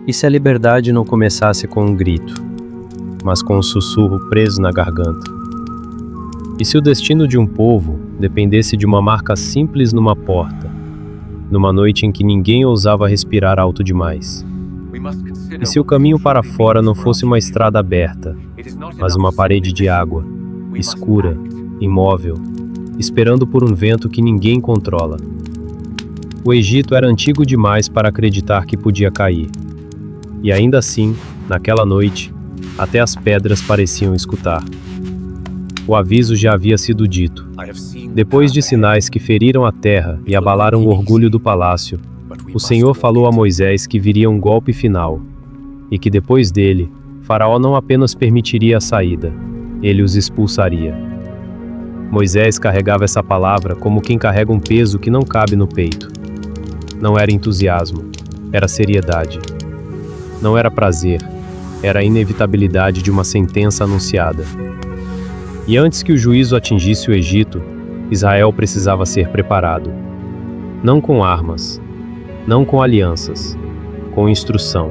E se a liberdade não começasse com um grito, mas com um sussurro preso na garganta? E se o destino de um povo dependesse de uma marca simples numa porta, numa noite em que ninguém ousava respirar alto demais? E se o caminho para fora não fosse uma estrada aberta, mas uma parede de água, escura, imóvel, esperando por um vento que ninguém controla? O Egito era antigo demais para acreditar que podia cair. E ainda assim, naquela noite, até as pedras pareciam escutar. O aviso já havia sido dito. Depois de sinais que feriram a terra e abalaram o orgulho do palácio, o Senhor falou a Moisés que viria um golpe final, e que depois dele, Faraó não apenas permitiria a saída, ele os expulsaria. Moisés carregava essa palavra como quem carrega um peso que não cabe no peito. Não era entusiasmo, era seriedade. Não era prazer, era a inevitabilidade de uma sentença anunciada. E antes que o juízo atingisse o Egito, Israel precisava ser preparado. Não com armas, não com alianças, com instrução,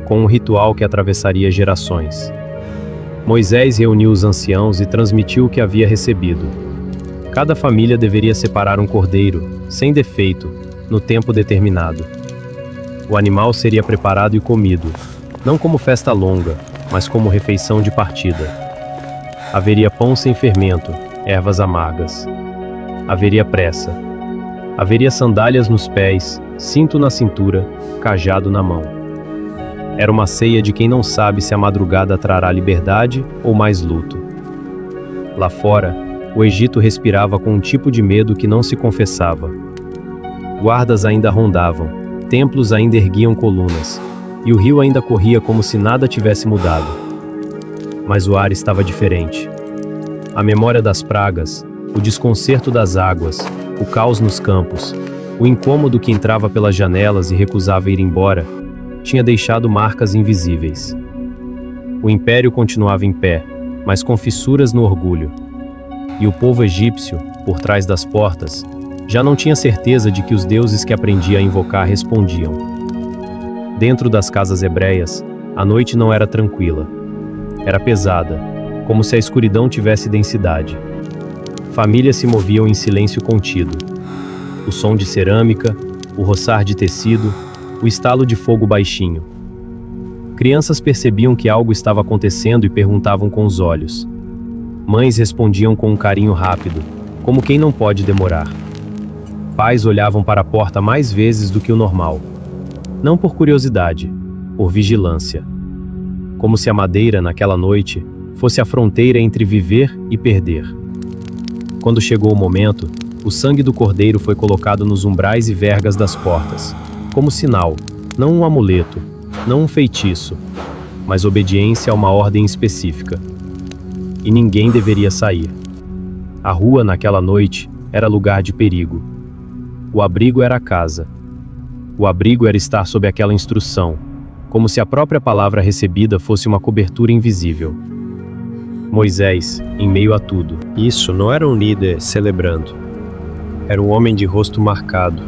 com um ritual que atravessaria gerações. Moisés reuniu os anciãos e transmitiu o que havia recebido. Cada família deveria separar um cordeiro, sem defeito, no tempo determinado. O animal seria preparado e comido, não como festa longa, mas como refeição de partida. Haveria pão sem fermento, ervas amargas. Haveria pressa. Haveria sandálias nos pés, cinto na cintura, cajado na mão. Era uma ceia de quem não sabe se a madrugada trará liberdade ou mais luto. Lá fora, o Egito respirava com um tipo de medo que não se confessava. Guardas ainda rondavam, templos ainda erguiam colunas, e o rio ainda corria como se nada tivesse mudado. Mas o ar estava diferente. A memória das pragas, o desconcerto das águas, o caos nos campos, o incômodo que entrava pelas janelas e recusava ir embora, tinha deixado marcas invisíveis. O império continuava em pé, mas com fissuras no orgulho. E o povo egípcio, por trás das portas, já não tinha certeza de que os deuses que aprendia a invocar respondiam. Dentro das casas hebreias, a noite não era tranquila. Era pesada, como se a escuridão tivesse densidade. Famílias se moviam em silêncio contido. O som de cerâmica, o roçar de tecido, o estalo de fogo baixinho. Crianças percebiam que algo estava acontecendo e perguntavam com os olhos. Mães respondiam com um carinho rápido, como quem não pode demorar. Pais olhavam para a porta mais vezes do que o normal. Não por curiosidade, por vigilância. Como se a madeira, naquela noite, fosse a fronteira entre viver e perder. Quando chegou o momento, o sangue do cordeiro foi colocado nos umbrais e vergas das portas, como sinal, não um amuleto, não um feitiço, mas obediência a uma ordem específica. E ninguém deveria sair. A rua, naquela noite, era lugar de perigo. O abrigo era a casa. O abrigo era estar sob aquela instrução, como se a própria palavra recebida fosse uma cobertura invisível. Moisés, em meio a tudo. Isso não era um líder celebrando. Era um homem de rosto marcado,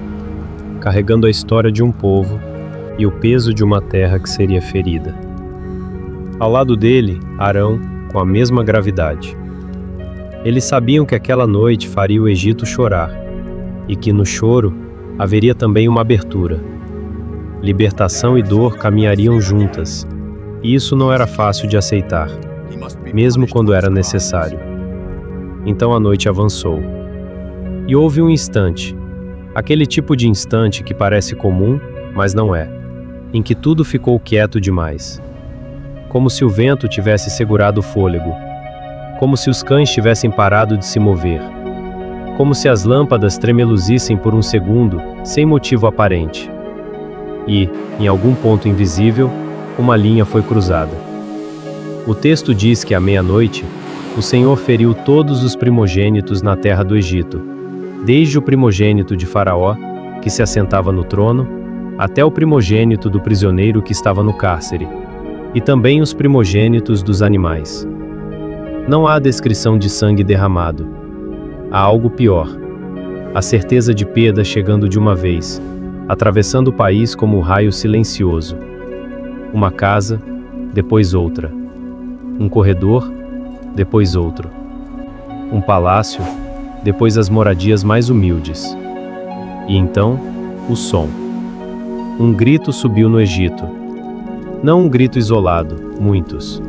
carregando a história de um povo e o peso de uma terra que seria ferida. Ao lado dele, Arão, com a mesma gravidade. Eles sabiam que aquela noite faria o Egito chorar, e que no choro haveria também uma abertura. Libertação e dor caminhariam juntas, e isso não era fácil de aceitar, mesmo quando era necessário. Então a noite avançou. E houve um instante, aquele tipo de instante que parece comum, mas não é, em que tudo ficou quieto demais. Como se o vento tivesse segurado o fôlego, como se os cães tivessem parado de se mover, como se as lâmpadas tremeluzissem por um segundo, sem motivo aparente. E, em algum ponto invisível, uma linha foi cruzada. O texto diz que à meia-noite, o Senhor feriu todos os primogênitos na terra do Egito, desde o primogênito de Faraó, que se assentava no trono, até o primogênito do prisioneiro que estava no cárcere, e também os primogênitos dos animais. Não há descrição de sangue derramado. Há algo pior. A certeza de perda chegando de uma vez, atravessando o país como um raio silencioso. Uma casa, depois outra. Um corredor, depois outro. Um palácio, depois as moradias mais humildes. E então, o som. Um grito subiu no Egito. Não um grito isolado, muitos.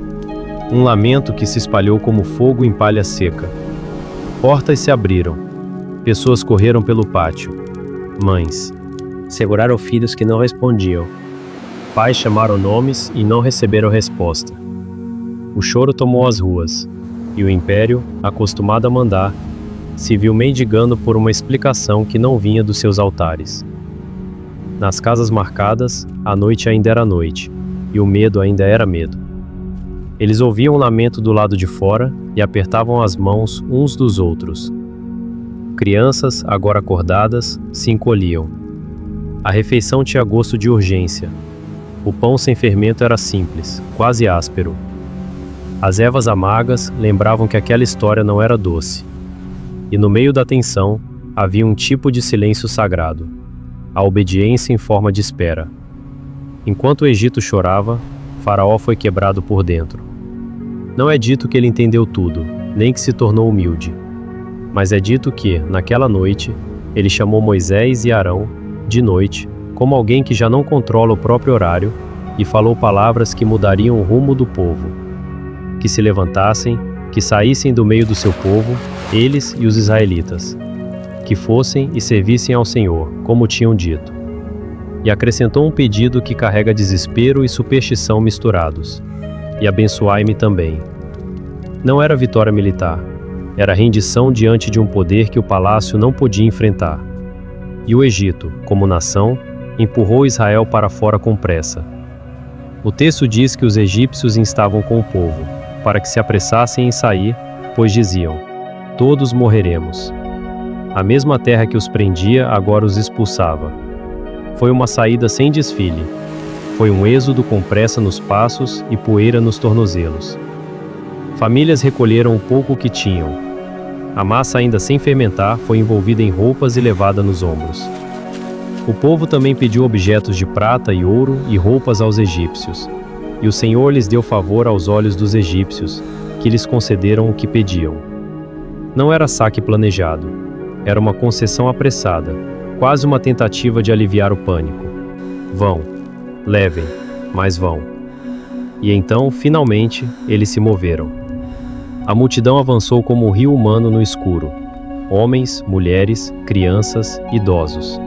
Um lamento que se espalhou como fogo em palha seca. Portas se abriram. Pessoas correram pelo pátio. Mães seguraram filhos que não respondiam. Pais chamaram nomes e não receberam resposta. O choro tomou as ruas, e o império, acostumado a mandar, se viu mendigando por uma explicação que não vinha dos seus altares. Nas casas marcadas, a noite ainda era noite, e o medo ainda era medo. Eles ouviam o lamento do lado de fora e apertavam as mãos uns dos outros. Crianças, agora acordadas, se encolhiam. A refeição tinha gosto de urgência. O pão sem fermento era simples, quase áspero. As ervas amargas lembravam que aquela história não era doce. E no meio da tensão, havia um tipo de silêncio sagrado, a obediência em forma de espera. Enquanto o Egito chorava, Faraó foi quebrado por dentro. Não é dito que ele entendeu tudo, nem que se tornou humilde. Mas é dito que, naquela noite, ele chamou Moisés e Arão, de noite, como alguém que já não controla o próprio horário, e falou palavras que mudariam o rumo do povo. Que se levantassem, que saíssem do meio do seu povo, eles e os israelitas. Que fossem e servissem ao Senhor, como tinham dito. E acrescentou um pedido que carrega desespero e superstição misturados. E abençoai-me também. Não era vitória militar. Era rendição diante de um poder que o palácio não podia enfrentar. E o Egito, como nação, empurrou Israel para fora com pressa. O texto diz que os egípcios instavam com o povo, para que se apressassem em sair, pois diziam: todos morreremos. A mesma terra que os prendia agora os expulsava. Foi uma saída sem desfile. Foi um êxodo com pressa nos passos e poeira nos tornozelos. Famílias recolheram o pouco que tinham. A massa ainda sem fermentar foi envolvida em roupas e levada nos ombros. O povo também pediu objetos de prata e ouro e roupas aos egípcios. E o Senhor lhes deu favor aos olhos dos egípcios, que lhes concederam o que pediam. Não era saque planejado. Era uma concessão apressada, quase uma tentativa de aliviar o pânico. Vão, levem, mas vão. E então, finalmente, eles se moveram. A multidão avançou como um rio humano no escuro. Homens, mulheres, crianças, idosos.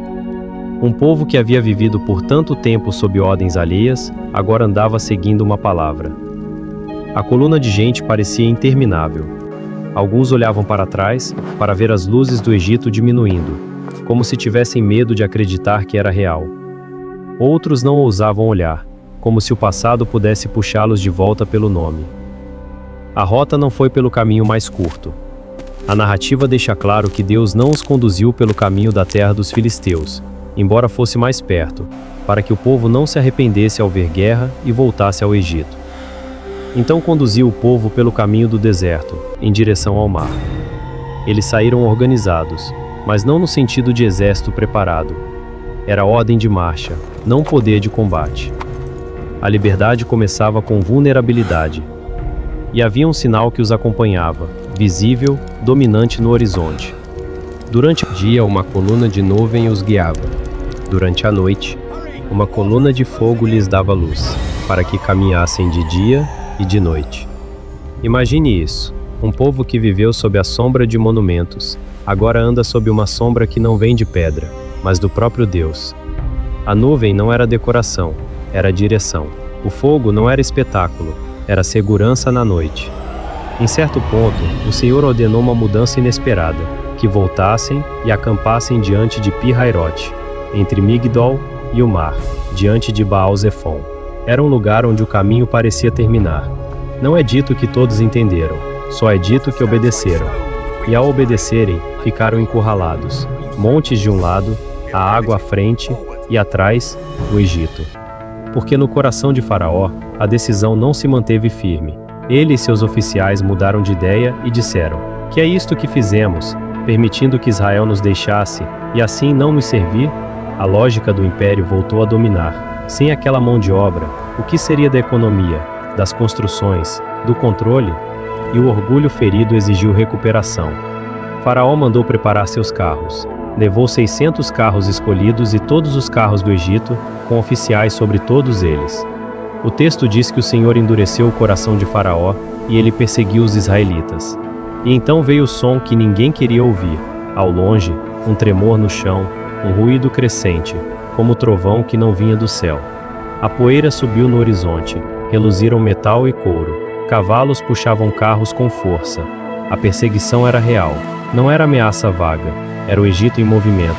Um povo que havia vivido por tanto tempo sob ordens alheias, agora andava seguindo uma palavra. A coluna de gente parecia interminável. Alguns olhavam para trás, para ver as luzes do Egito diminuindo, como se tivessem medo de acreditar que era real. Outros não ousavam olhar, como se o passado pudesse puxá-los de volta pelo nome. A rota não foi pelo caminho mais curto. A narrativa deixa claro que Deus não os conduziu pelo caminho da terra dos filisteus, embora fosse mais perto, para que o povo não se arrependesse ao ver guerra e voltasse ao Egito. Então conduziu o povo pelo caminho do deserto, em direção ao mar. Eles saíram organizados, mas não no sentido de exército preparado. Era ordem de marcha, não poder de combate. A liberdade começava com vulnerabilidade. E havia um sinal que os acompanhava, visível, dominante no horizonte. Durante o dia, uma coluna de nuvem os guiava. Durante a noite, uma coluna de fogo lhes dava luz, para que caminhassem de dia e de noite. Imagine isso, um povo que viveu sob a sombra de monumentos, agora anda sob uma sombra que não vem de pedra, mas do próprio Deus. A nuvem não era decoração, era direção. O fogo não era espetáculo, era segurança na noite. Em certo ponto, o Senhor ordenou uma mudança inesperada, que voltassem e acampassem diante de Pi-Hairote, entre Migdol e o mar, diante de Baal-Zefon. Era um lugar onde o caminho parecia terminar. Não é dito que todos entenderam, só é dito que obedeceram. E ao obedecerem, ficaram encurralados, montes de um lado, a água à frente e atrás, o Egito. Porque no coração de Faraó, a decisão não se manteve firme. Ele e seus oficiais mudaram de ideia e disseram: que é isto que fizemos, permitindo que Israel nos deixasse, e assim não nos servir? A lógica do império voltou a dominar. Sem aquela mão de obra, o que seria da economia, das construções, do controle? E o orgulho ferido exigiu recuperação. Faraó mandou preparar seus carros. Levou 600 carros escolhidos e todos os carros do Egito, com oficiais sobre todos eles. O texto diz que o Senhor endureceu o coração de Faraó e ele perseguiu os israelitas. E então veio o som que ninguém queria ouvir. Ao longe, um tremor no chão, um ruído crescente, como trovão que não vinha do céu. A poeira subiu no horizonte, reluziram metal e couro. Cavalos puxavam carros com força. A perseguição era real, não era ameaça vaga, era o Egito em movimento,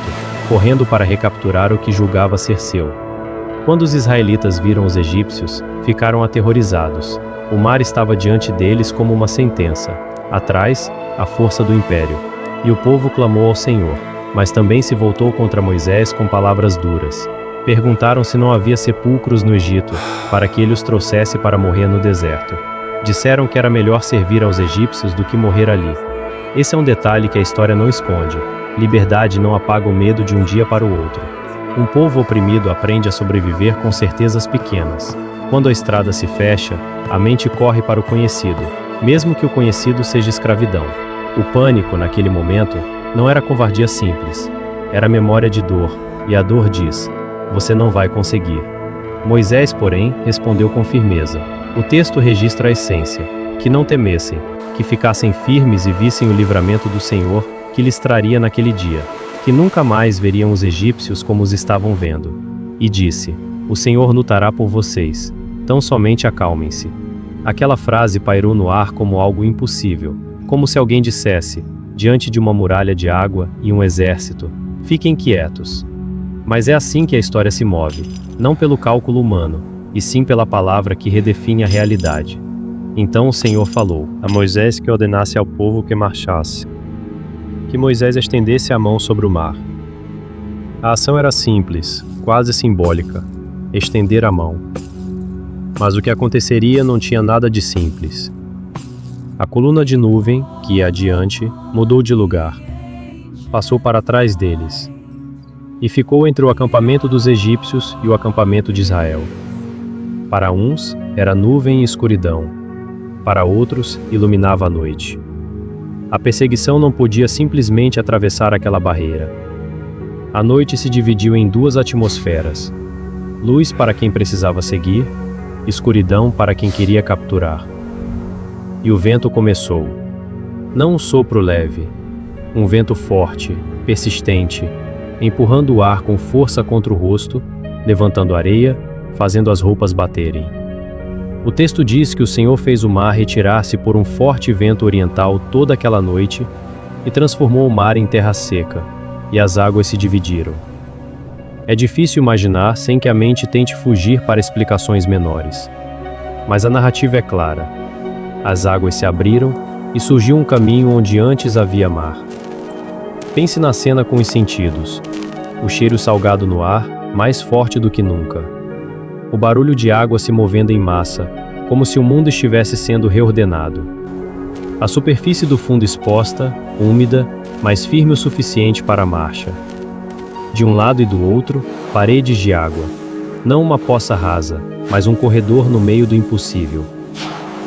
correndo para recapturar o que julgava ser seu. Quando os israelitas viram os egípcios, ficaram aterrorizados. O mar estava diante deles como uma sentença. Atrás, a força do império. E o povo clamou ao Senhor, mas também se voltou contra Moisés com palavras duras. Perguntaram se não havia sepulcros no Egito, para que ele os trouxesse para morrer no deserto. Disseram que era melhor servir aos egípcios do que morrer ali. Esse é um detalhe que a história não esconde. Liberdade não apaga o medo de um dia para o outro. Um povo oprimido aprende a sobreviver com certezas pequenas. Quando a estrada se fecha, a mente corre para o conhecido, mesmo que o conhecido seja escravidão. O pânico, naquele momento, não era covardia simples. Era memória de dor, e a dor diz: você não vai conseguir. Moisés, porém, respondeu com firmeza. O texto registra a essência: que não temessem, que ficassem firmes e vissem o livramento do Senhor, que lhes traria naquele dia, que nunca mais veriam os egípcios como os estavam vendo. E disse: o Senhor lutará por vocês, tão somente acalmem-se. Aquela frase pairou no ar como algo impossível, como se alguém dissesse, diante de uma muralha de água e um exército: fiquem quietos. Mas é assim que a história se move, não pelo cálculo humano, e sim pela palavra que redefine a realidade. Então o Senhor falou a Moisés que ordenasse ao povo que marchasse, que Moisés estendesse a mão sobre o mar. A ação era simples, quase simbólica: estender a mão. Mas o que aconteceria não tinha nada de simples. A coluna de nuvem, que ia adiante, mudou de lugar. Passou para trás deles. E ficou entre o acampamento dos egípcios e o acampamento de Israel. Para uns, era nuvem e escuridão. Para outros, iluminava a noite. A perseguição não podia simplesmente atravessar aquela barreira. A noite se dividiu em duas atmosferas: luz para quem precisava seguir, escuridão para quem queria capturar. E o vento começou. Não um sopro leve, um vento forte, persistente, empurrando o ar com força contra o rosto, levantando areia, fazendo as roupas baterem. O texto diz que o Senhor fez o mar retirar-se por um forte vento oriental toda aquela noite e transformou o mar em terra seca, e as águas se dividiram. É difícil imaginar sem que a mente tente fugir para explicações menores. Mas a narrativa é clara. As águas se abriram e surgiu um caminho onde antes havia mar. Pense na cena com os sentidos. O cheiro salgado no ar, mais forte do que nunca. O barulho de água se movendo em massa, como se o mundo estivesse sendo reordenado. A superfície do fundo exposta, úmida, mas firme o suficiente para a marcha. De um lado e do outro, paredes de água. Não uma poça rasa, mas um corredor no meio do impossível.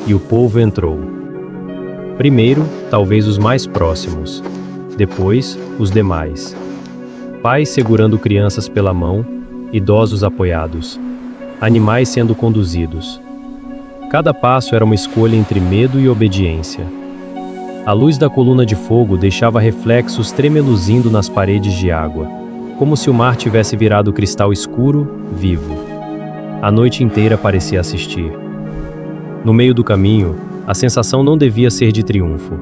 E o povo entrou. Primeiro, talvez os mais próximos. Depois, os demais. Pais segurando crianças pela mão, idosos apoiados. Animais sendo conduzidos. Cada passo era uma escolha entre medo e obediência. A luz da coluna de fogo deixava reflexos tremeluzindo nas paredes de água, como se o mar tivesse virado cristal escuro, vivo. A noite inteira parecia assistir. No meio do caminho, a sensação não devia ser de triunfo.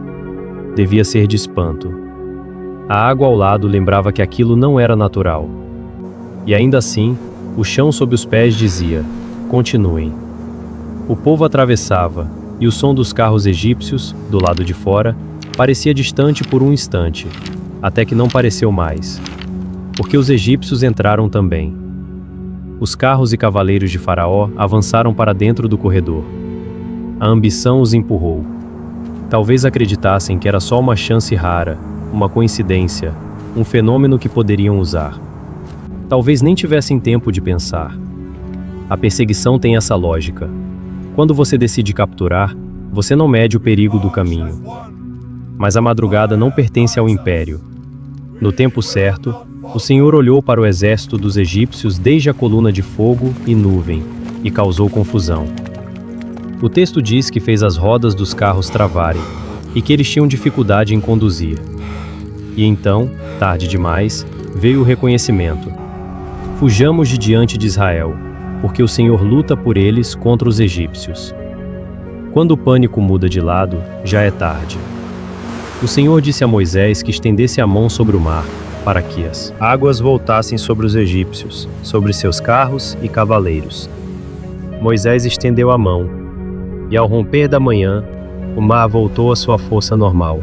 Devia ser de espanto. A água ao lado lembrava que aquilo não era natural. E ainda assim, o chão sob os pés dizia: continuem. O povo atravessava, e o som dos carros egípcios, do lado de fora, parecia distante por um instante, até que não pareceu mais. Porque os egípcios entraram também. Os carros e cavaleiros de Faraó avançaram para dentro do corredor. A ambição os empurrou. Talvez acreditassem que era só uma chance rara, uma coincidência, um fenômeno que poderiam usar. Talvez nem tivessem tempo de pensar. A perseguição tem essa lógica. Quando você decide capturar, você não mede o perigo do caminho. Mas a madrugada não pertence ao império. No tempo certo, o Senhor olhou para o exército dos egípcios desde a coluna de fogo e nuvem, e causou confusão. O texto diz que fez as rodas dos carros travarem, e que eles tinham dificuldade em conduzir. E então, tarde demais, veio o reconhecimento. Fujamos de diante de Israel, porque o Senhor luta por eles contra os egípcios. Quando o pânico muda de lado, já é tarde. O Senhor disse a Moisés que estendesse a mão sobre o mar, para que as águas voltassem sobre os egípcios, sobre seus carros e cavaleiros. Moisés estendeu a mão, e ao romper da manhã, o mar voltou à sua força normal.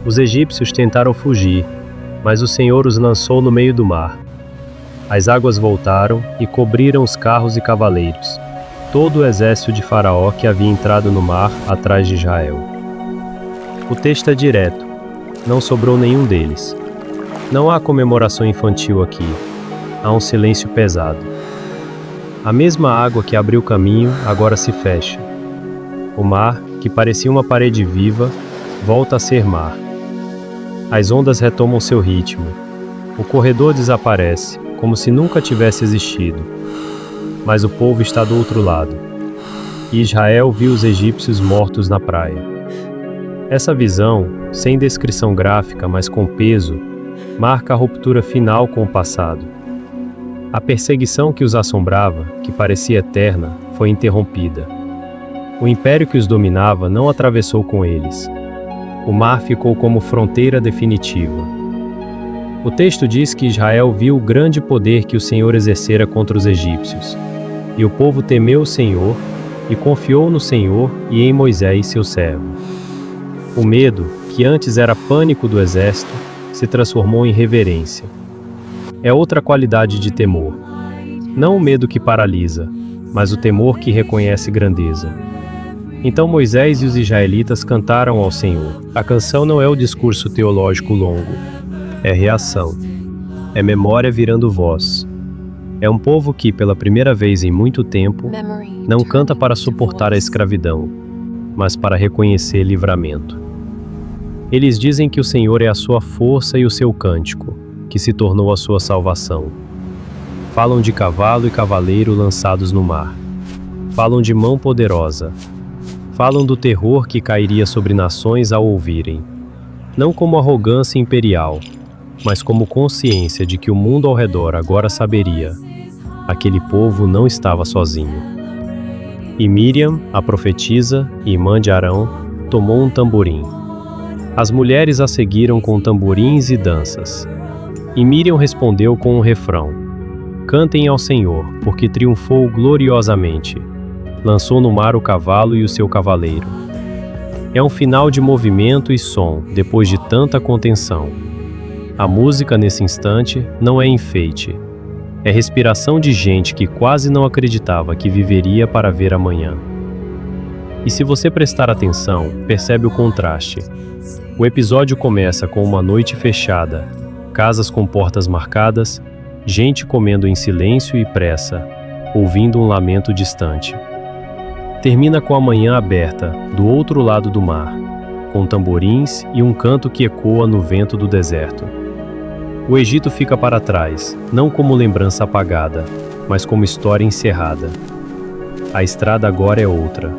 Os egípcios tentaram fugir, mas o Senhor os lançou no meio do mar. As águas voltaram e cobriram os carros e cavaleiros, todo o exército de Faraó que havia entrado no mar atrás de Israel. O texto é direto, não sobrou nenhum deles. Não há comemoração infantil aqui, há um silêncio pesado. A mesma água que abriu caminho agora se fecha. O mar, que parecia uma parede viva, volta a ser mar. As ondas retomam seu ritmo. O corredor desaparece, como se nunca tivesse existido. Mas o povo está do outro lado. E Israel viu os egípcios mortos na praia. Essa visão, sem descrição gráfica, mas com peso, marca a ruptura final com o passado. A perseguição que os assombrava, que parecia eterna, foi interrompida. O império que os dominava não atravessou com eles. O mar ficou como fronteira definitiva. O texto diz que Israel viu o grande poder que o Senhor exercera contra os egípcios. E o povo temeu o Senhor, e confiou no Senhor e em Moisés, seu servo. O medo, que antes era pânico do exército, se transformou em reverência. É outra qualidade de temor. Não o medo que paralisa, mas o temor que reconhece grandeza. Então Moisés e os israelitas cantaram ao Senhor. A canção não é o discurso teológico longo. É reação. É memória virando voz. É um povo que, pela primeira vez em muito tempo, não canta para suportar a escravidão, mas para reconhecer livramento. Eles dizem que o Senhor é a sua força e o seu cântico, que se tornou a sua salvação. Falam de cavalo e cavaleiro lançados no mar. Falam de mão poderosa. Falam do terror que cairia sobre nações ao ouvirem, não como arrogância imperial, mas como consciência de que o mundo ao redor agora saberia. Aquele povo não estava sozinho. E Miriam, a profetisa, irmã de Arão, tomou um tamborim. As mulheres a seguiram com tamborins e danças. E Miriam respondeu com um refrão: Cantem ao Senhor, porque triunfou gloriosamente. Lançou no mar o cavalo e o seu cavaleiro. É um final de movimento e som, depois de tanta contenção. A música, nesse instante, não é enfeite. É respiração de gente que quase não acreditava que viveria para ver amanhã. E se você prestar atenção, percebe o contraste. O episódio começa com uma noite fechada, casas com portas marcadas, gente comendo em silêncio e pressa, ouvindo um lamento distante. Termina com a manhã aberta, do outro lado do mar, com tamborins e um canto que ecoa no vento do deserto. O Egito fica para trás, não como lembrança apagada, mas como história encerrada. A estrada agora é outra.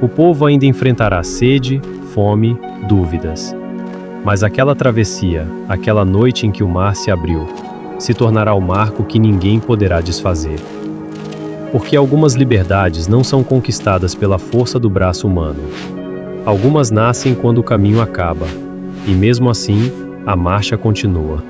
O povo ainda enfrentará sede, fome, dúvidas. Mas aquela travessia, aquela noite em que o mar se abriu, se tornará o marco que ninguém poderá desfazer. Porque algumas liberdades não são conquistadas pela força do braço humano. Algumas nascem quando o caminho acaba, e mesmo assim, a marcha continua.